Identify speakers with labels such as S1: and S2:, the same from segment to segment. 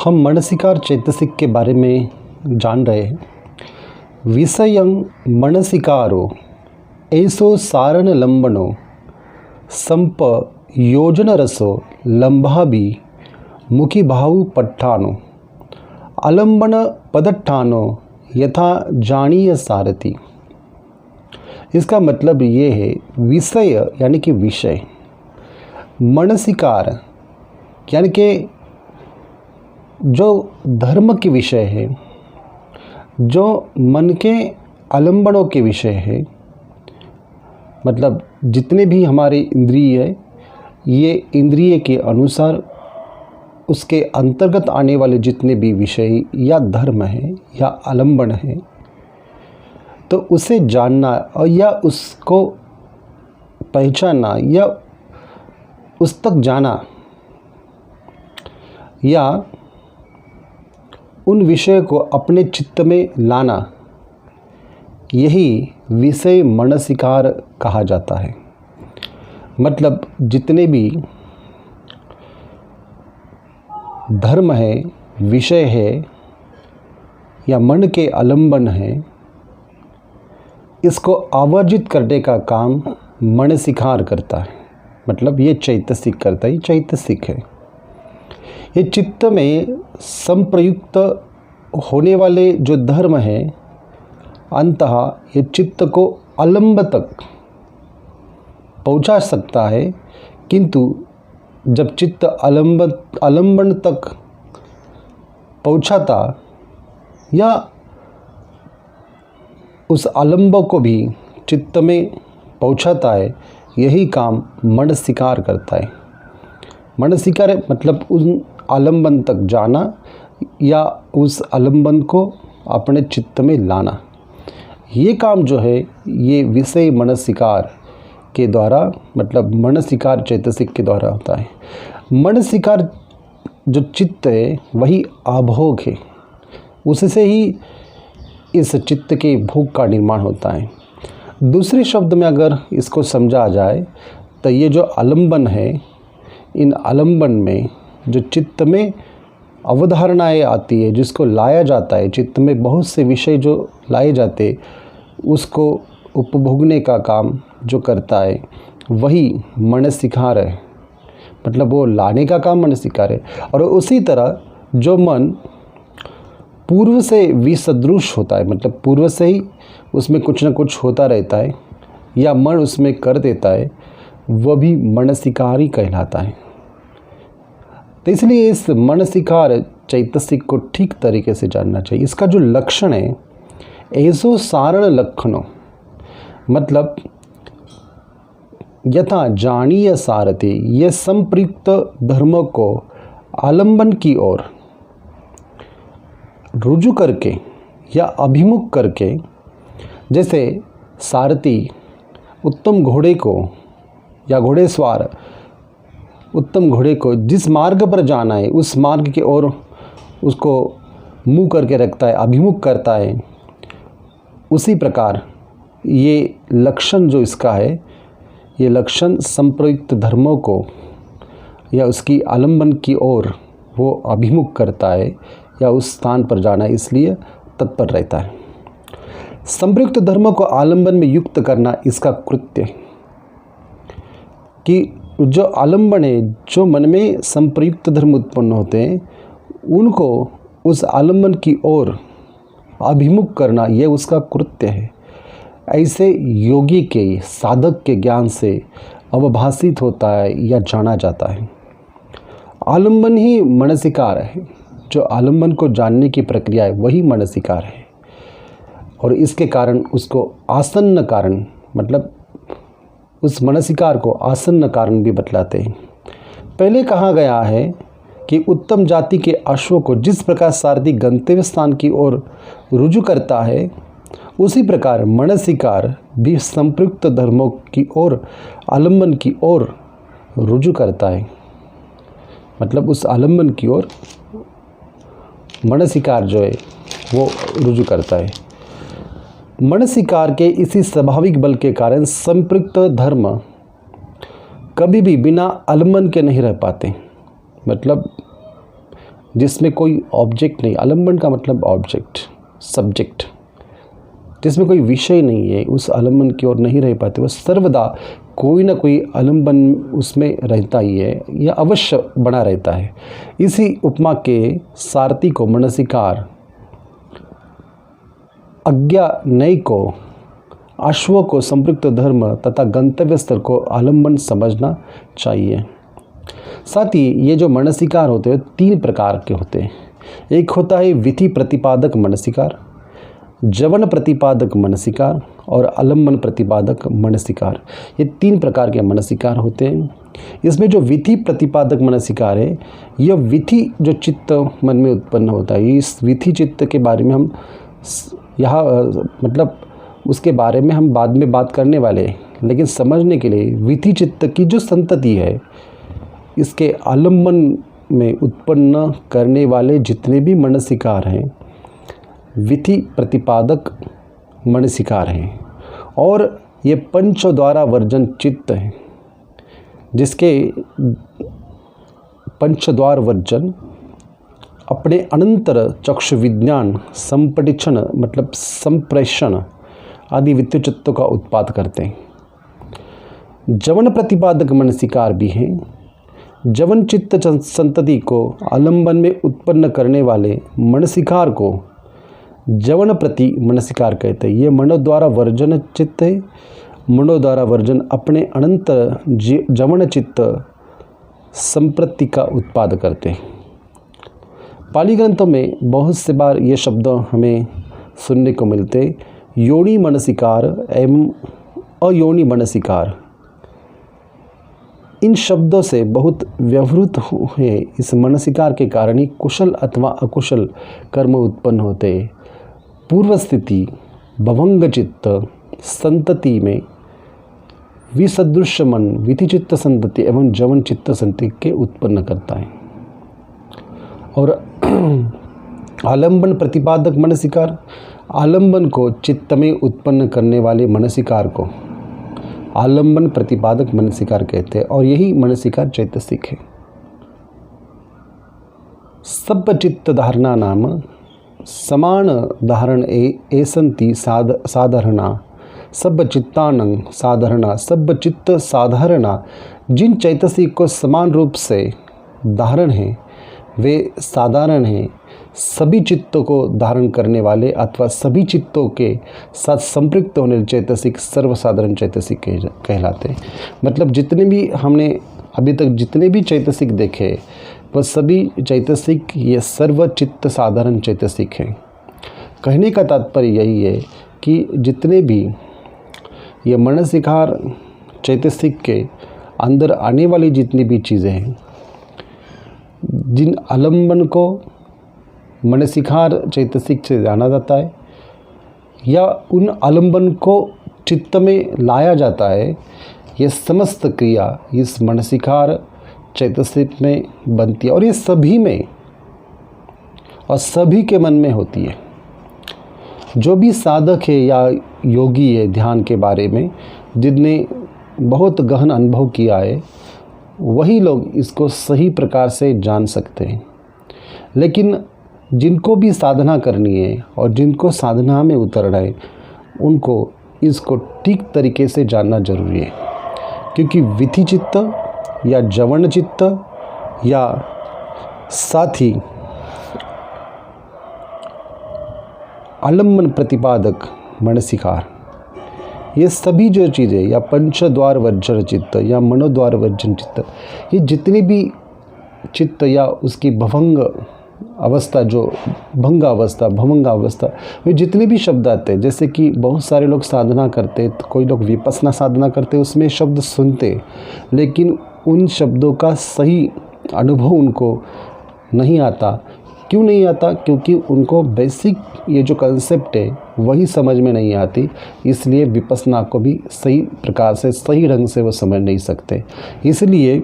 S1: हम मनसिकार चैतसिक के बारे में जान रहे हैं। विषयं मनसिकारो ऐसो सारण लंबनो संप योजन रसो लंबाभि मुखी भाव पट्ठानो अलंबन पदट्ठानो यथा जानीय सारथी। इसका मतलब ये है, विषय यानी कि विषय, मनसिकार यानी कि जो धर्म के विषय है, जो मन के आलंबनों के विषय है, मतलब जितने भी हमारे इंद्रिय है, ये इंद्रिय के अनुसार उसके अंतर्गत आने वाले जितने भी विषय या धर्म है या आलंबन है, तो उसे जानना और या उसको पहचानना या उस तक जाना या उन विषय को अपने चित्त में लाना, यही विषय मनसिकार कहा जाता है। मतलब जितने भी धर्म है, विषय है या मन के आलंबन है, इसको आवर्जित करने का काम मनसिकार करता है। मतलब ये चैतसिक करता है, ये चैतसिक है। ये चित्त में संप्रयुक्त होने वाले जो धर्म है, अंततः ये चित्त को अलंब तक पहुंचा सकता है, किंतु जब चित्त अलंबन तक पहुंचाता या उस आलंब को भी चित्त में पहुंचाता है, यही काम मनसिकार करता है। मनसिकार मतलब उन आलंबन तक जाना या उस आलंबन को अपने चित्त में लाना। ये काम जो है, ये विषय मनसिकार के द्वारा, मतलब मनसिकार चैतसिक के द्वारा होता है। मनसिकार जो चित्त है, वही आभोग है, उससे ही इस चित्त के भोग का निर्माण होता है। दूसरे शब्द में अगर इसको समझा जाए तो ये जो आलंबन है, इन आलंबन में जो चित्त में अवधारणाएं आती है, जिसको लाया जाता है, चित्त में बहुत से विषय जो लाए जाते, उसको उपभोगने का काम जो करता है, वही मनसिकार है। मतलब वो लाने का काम मनसिकार है। और उसी तरह जो मन पूर्व से विसदृश होता है, मतलब पूर्व से ही उसमें कुछ न कुछ होता रहता है या मन उसमें कर देता है, वह भी मनसिकार ही कहलाता है। तो इसलिए इस मनसिकार चैतसिक को ठीक तरीके से जानना चाहिए। इसका जो लक्षण है, ऐसो सारण लक्षणों, मतलब यथा जानीय सारथी, ये संप्रयुक्त धर्मों को आलंबन की ओर रुजू करके या अभिमुख करके, जैसे सारथी उत्तम घोड़े को या घोड़ेस्वार उत्तम घोड़े को जिस मार्ग पर जाना है, उस मार्ग की ओर उसको मुँह करके रखता है, अभिमुख करता है, उसी प्रकार ये लक्षण जो इसका है, ये लक्षण संप्रयुक्त धर्मों को या उसकी आलंबन की ओर वो अभिमुख करता है या उस स्थान पर जाना, इसलिए तत्पर रहता है। संप्रयुक्त धर्मों को आलंबन में युक्त करना इसका कृत्य है। कि जो आलंबन है, जो मन में संप्रयुक्त धर्म उत्पन्न होते हैं, उनको उस आलंबन की ओर अभिमुख करना, यह उसका कृत्य है। ऐसे योगी के, साधक के ज्ञान से अवभाषित होता है या जाना जाता है। आलंबन ही मनसिकार है। जो आलंबन को जानने की प्रक्रिया है, वही मनसिकार है। और इसके कारण उसको आसन्न कारण, मतलब उस मनसिकार को आसन्न कारण भी बतलाते हैं। पहले कहा गया है कि उत्तम जाति के अश्व को जिस प्रकार सारथी गंतव्य स्थान की ओर रुजू करता है, उसी प्रकार मनसिकार भी संप्रयुक्त धर्मों की ओर, आलंबन की ओर रुजू करता है। मतलब उस आलंबन की ओर मनसिकार जो है वो रुजू करता है। मनसिकार के इसी स्वाभाविक बल के कारण संप्रयुक्त धर्म कभी भी बिना आलंबन के नहीं रह पाते। मतलब जिसमें कोई ऑब्जेक्ट नहीं, आलम्बन का मतलब ऑब्जेक्ट, सब्जेक्ट, जिसमें कोई विषय नहीं है, उस आलम्बन की ओर नहीं रह पाते। वह सर्वदा कोई ना कोई आलम्बन उसमें रहता ही है या अवश्य बना रहता है। इसी उपमा के सारथी को मनसिकार, आज्ञा नय को, अश्व को संपृक्त धर्म तथा गंतव्य स्थल को आलम्बन समझना चाहिए। साथ ही ये जो मनसिकार होते हैं 3 प्रकार के होते हैं। एक होता है विधि प्रतिपादक मनसिकार, जवन प्रतिपादक मनसिकार और आलम्बन प्रतिपादक मनसिकार। ये 3 प्रकार के मनसिकार होते हैं। इसमें जो विधि प्रतिपादक मनसिकार है, यह विधि जो चित्त मन में उत्पन्न होता है, इस विधि चित्त के बारे में हम यहाँ मतलब उसके बारे में हम बाद में बात करने वाले हैं। लेकिन समझने के लिए विधि चित्त की जो संतति है, इसके आलम्बन में उत्पन्न करने वाले जितने भी मनसिकार हैं, विधि प्रतिपादक मनसिकार हैं। और ये पंचद्वारा वर्जन चित्त है, जिसके पंचद्वार वर्जन अपने अनंतर चक्षु विज्ञान, संपटिक्षण मतलब संप्रेषण आदि वित्तीय चित्तों का उत्पाद करते हैं। जवन प्रतिपादक मनसिकार भी हैं। जवन चित्त संतति को आलम्बन में उत्पन्न करने वाले मनसिकार को जवन प्रति मनसिकार कहते हैं। ये मनोद्वारा वर्जन चित्त है। मनोद्वारा वर्जन अपने अनंतर जवन चित्त संप्रति का उत्पाद करते हैं। पाली ग्रंथों में बहुत से बार ये शब्द हमें सुनने को मिलते, योनि मनसिकार एवं अयोनि मनसिकार। इन शब्दों से बहुत व्यवहृत हुए इस मनसिकार के कारण ही कुशल अथवा अकुशल कर्म उत्पन्न होते। पूर्व स्थिति भवंग चित्त संतति में विसदृश मन विधि चित्त संतति एवं जवन चित्त संतति के उत्पन्न करता है। और आलम्बन प्रतिपादक मनसिकार, आलम्बन को चित्त में उत्पन्न करने वाले मनसिकार को आलम्बन प्रतिपादक मनसिकार कहते हैं। और यही मनसिकार चैतसिक है। सब चित्त धारणा नाम समान धारण एसंति साधारणा सब चित्तानंग साधारणा। सब चित्त साधारणा जिन चैतसिक को समान रूप से धारण है वे साधारण हैं। सभी चित्तों को धारण करने वाले अथवा सभी चित्तों के साथ संपृक्त होने वाले चैतसिक सर्वसाधारण चैतसिक कहलाते हैं। मतलब जितने भी हमने अभी तक जितने भी चैतसिक देखे वह सभी चैतसिक ये सर्वचित्त साधारण चैतसिक हैं। कहने का तात्पर्य यही है कि जितने भी ये मनसिकार चैतसिक के अंदर आने वाली जितनी भी चीज़ें हैं, जिन आलम्बन को मनसिकार चैतसिक से जाना जाता है या उन आलम्बन को चित्त में लाया जाता है, ये समस्त क्रिया इस मनसिकार चैतसिक में बनती है। और ये सभी में और सभी के मन में होती है। जो भी साधक है या योगी है ध्यान के बारे में, जिनने बहुत गहन अनुभव किया है, वही लोग इसको सही प्रकार से जान सकते हैं। लेकिन जिनको भी साधना करनी है और जिनको साधना में उतरना है, उनको इसको ठीक तरीके से जानना जरूरी है। क्योंकि विधि चित्त या जवन चित्त या साथ ही आलम्बन प्रतिपादक मनसिकार, ये सभी जो चीज़ें या पंचद्वार वर्जन चित्त या मनोद्वार वर्जन चित्त, ये जितनी भी चित्त या उसकी भवंग अवस्था, जो भंग अवस्था, भवंग अवस्था, वे जितने भी शब्द आते हैं, जैसे कि बहुत सारे लोग साधना करते, तो कोई लोग विपस्सना साधना करते, उसमें शब्द सुनते, लेकिन उन शब्दों का सही अनुभव उनको नहीं आता। क्यों नहीं आता? क्योंकि उनको बेसिक ये जो कंसेप्ट है वही समझ में नहीं आती, इसलिए विपस्सना को भी सही प्रकार से सही ढंग से वो समझ नहीं सकते। इसलिए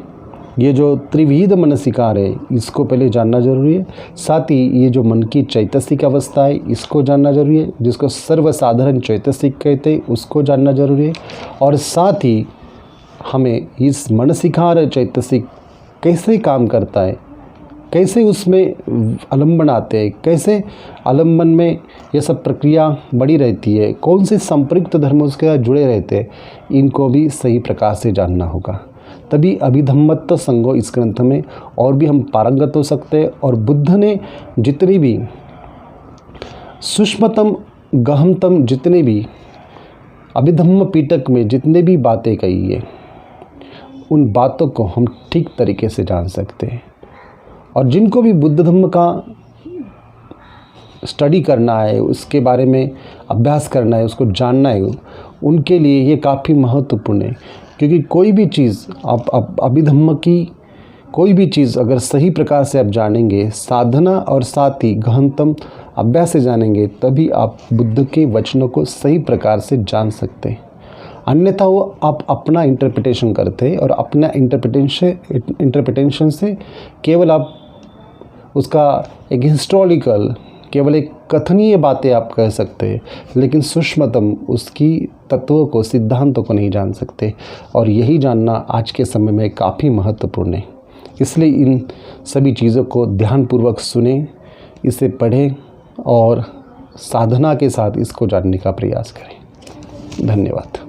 S1: ये जो त्रिविध मनसिकार है इसको पहले जानना जरूरी है। साथ ही ये जो मन की चैतसिक अवस्था है इसको जानना जरूरी है, जिसको सर्वसाधारण चैतसिक कहते हैं, उसको जानना जरूरी है। और साथ ही हमें इस मनसिकार चैतसिक कैसे काम करता है कैसे उसमें आलम्बन आते हैं, कैसे आलम्बन में यह सब प्रक्रिया बड़ी रहती है, कौन से संप्रयुक्त धर्म उसके साथ जुड़े रहते हैं, इनको भी सही प्रकार से जानना होगा। तभी अभिधम्मत्व संगो इस ग्रंथ में और भी हम पारंगत हो सकते हैं। और बुद्ध ने जितनी भी सूक्ष्मतम गहनतम जितने भी अभिधम्म पीटक में जितने भी बातें कही है, उन बातों को हम ठीक तरीके से जान सकते हैं। और जिनको भी बुद्ध धम्म का स्टडी करना है, उसके बारे में अभ्यास करना है, उसको जानना है, उनके लिए ये काफ़ी महत्वपूर्ण है। क्योंकि कोई भी चीज़ आप अभिधम्म की कोई भी चीज़ अगर सही प्रकार से आप जानेंगे, साधना और साथ ही गहनतम अभ्यास से जानेंगे, तभी आप बुद्ध के वचनों को सही प्रकार से जान सकते हैं। अन्यथा वो आप अपना इंटरप्रिटेशन करते हैं और अपना इंटरप्रिटेशन से केवल आप उसका एक हिस्टोरिकल, केवल एक कथनीय बातें आप कह सकते हैं, लेकिन सूक्ष्मतम उसकी तत्वों को, सिद्धांतों को नहीं जान सकते। और यही जानना आज के समय में काफ़ी महत्वपूर्ण है। इसलिए इन सभी चीज़ों को ध्यानपूर्वक सुने, इसे पढ़ें और साधना के साथ इसको जानने का प्रयास करें। धन्यवाद।